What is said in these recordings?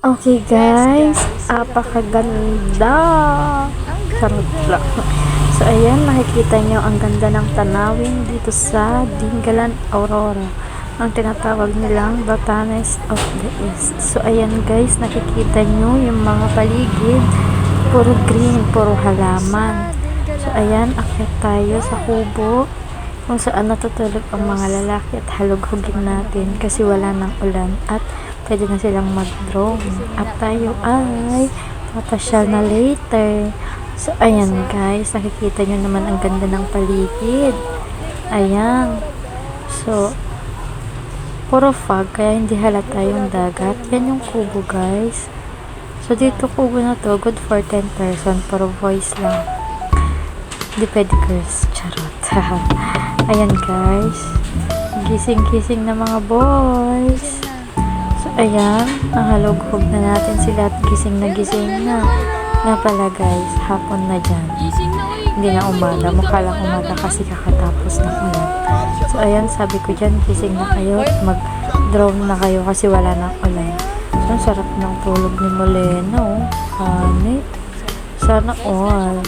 Okay guys, apakaganda. Charot lang. So ayan, makikita nyo ang ganda ng tanawin dito sa Dingalan, Aurora. Ang tinatawag nilang Batanes of the East. So ayan guys, nakikita nyo yung mga paligid. Puro green, puro halaman. So ayan, akyat tayo sa kubo kung saan natutulog ang mga lalaki at halughugin natin kasi wala ng ulan at pwede na silang mag-drone at tayo ay papasyal na later. So ayan guys, nakikita nyo naman ang ganda ng paligid. Ayan, so puro fog kaya hindi halata yung dagat. Yan yung kubo guys. So dito kubo na to, good for 10 person, puro voice lang, hindi pwede girls, charot. Ayan guys, gising-gising na mga boys. So ayan, nahalughog na natin sila at gising na nga pala guys, hapon na dyan, hindi na umaga, mukha lang umaga kasi kakatapos ng ulan. So ayan, sabi ko dyan, gising na kayo at mag drone na kayo kasi wala ng ulan. So ang sarap ng tulog ni Molena, oh honey, sana all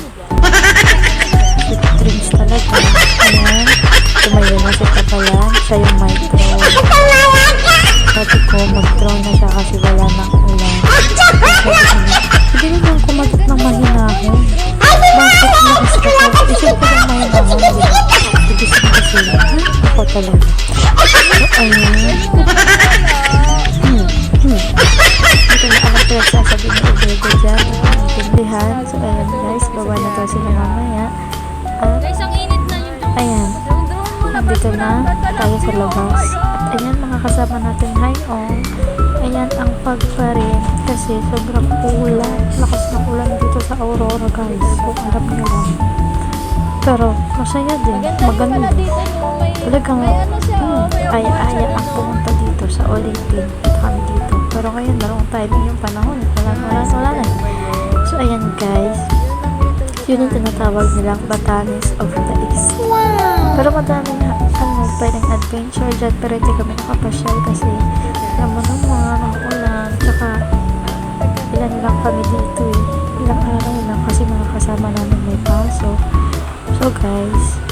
sweet dreams talaga. Ayan, tumayo na si Kapalan, siya yung may drone. Sabi ko, mag-drone na siya kasi wala ng ulan. Hindi naman kumagat ng mahinahon. Bakit nakasita ko? Isip ko ng mahinahon. Igising kasi. Ako talaga. So, ayan. Hindi ko na alam pero sasabihin ni Ubego dyan. Intindihan. So, ayan guys. Baba na to sila mamaya. At, ayan. Nandito na tayo sa labas. At ayan, mga kasama natin. Hi all. Ayan ang pagparin kasi sobrang ulan. Lakas ng ulan dito sa Aurora guys. Kung alam nyo lang. Pero masaya din. Maganda. Talagang aya-aya ang pumunta dito sa Olympic. Kami dito. Pero ngayon marong timing yung panahon. Wala na. So ayan guys. Yun yung tinatawag nilang Batanes of the East. Pero madaming pwedeng adventure dyan pero hindi kami nakapasyal kasi alam mo naman ang ulan tsaka ilan lang kami dito ilang araw lang kasi mga kasama namin may paso. So guys,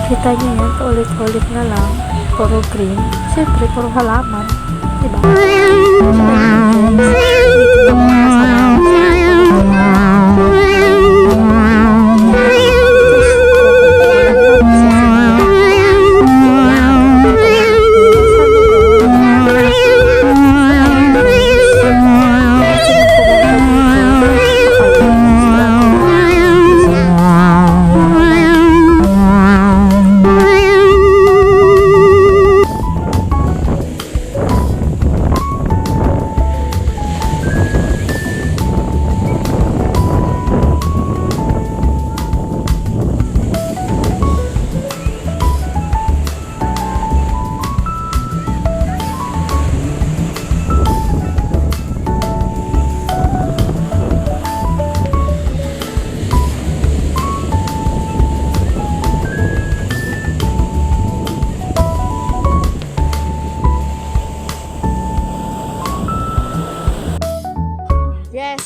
kita nyo yan, paulit-ulit na lang, puro green, siyempre puro halaman, diba? So ayan guys, dito lang mga kasama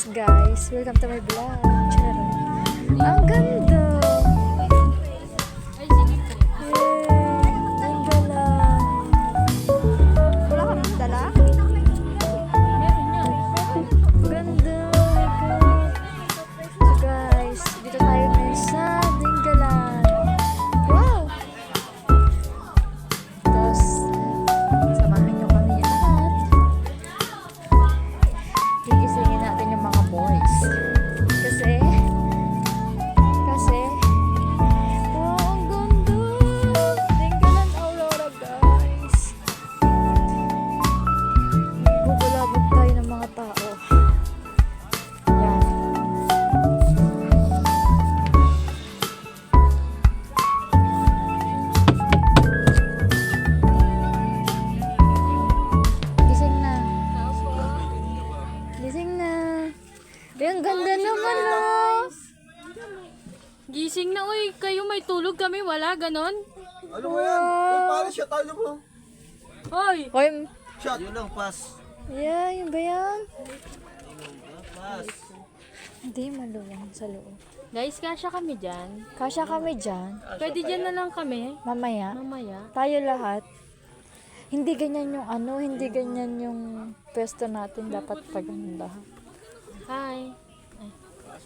guys, welcome to my vlog. Charot. Ang ganda. Ang gala. Wala ka nang dala? Ganda. So guys, dito tayo ngayon sa Dingalan. Wow! Tapos, samahan nyo kami lahat. Gigisingin natin yung mga boys. Kasi, wow, ang ganda! Dingalan, Aurora, guys. Bubulabog tayo ng mga tao. Yan. Gising na. Gising na. Ang ganda naman, oh. Gising na, uy. Kayo may tulog, kami wala, ganon. Ano mo yan? Uy, pare, shot tayo mo. Hoy! Hoy, Shot. Yun lang, pass. Yeah, yun ba yan? Pas. Hindi, maluwang sa loob. Guys, kasya kami dyan. Kasya kami dyan. Pwede dyan na lang kami. Mamaya. Mamaya. Tayo lahat. Hindi ganyan yung ano, hindi ganyan yung pwesto natin. Dapat paganda. Hi.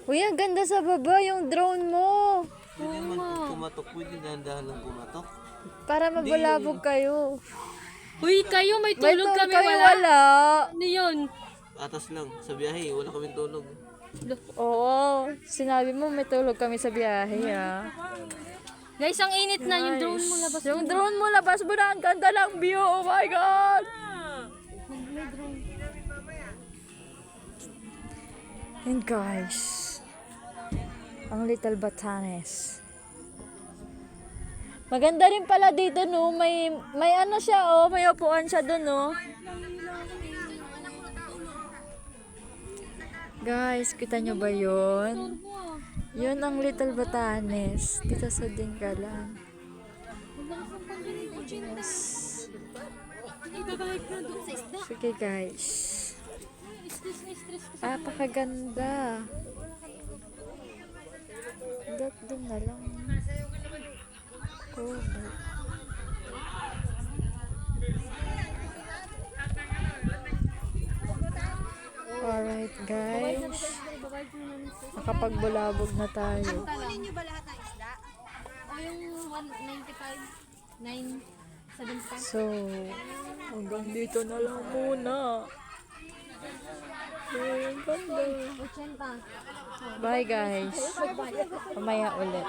Uy, ang ganda sa baba yung drone mo. Pwede naman kumatok. Pwede dahan-dahan lang kumatok. Para mabulabog kayo. Uy, kayo may May tulog kami kayo wala. wala. Ano yun? Atas lang. Sa biyahe, wala kaming tulog. Oo, sinabi mo may tulog kami sa biyahe ah. Guys, ang init na yung drone mo labas. Yung drone mo, labas mo na. Ang ganda ng view. Oh my God! And guys, ang Little Batanes. Maganda rin pala dito, no? May ano siya, oh. May upuan siya dun, no? Guys, kita nyo ba yun? Yun ang Little Batanes. Dito sa Dingalan. Sige, guys. Pakaganda. Doon na lang. Oh, alright, guys. Nakapagbulabog na tayo. Kunin niyo ba lahat ng isda? O yung 195? 975? So, hanggang dito na lang muna. Ay, ang ganda. 80. Bye, guys. Mamaya ulit.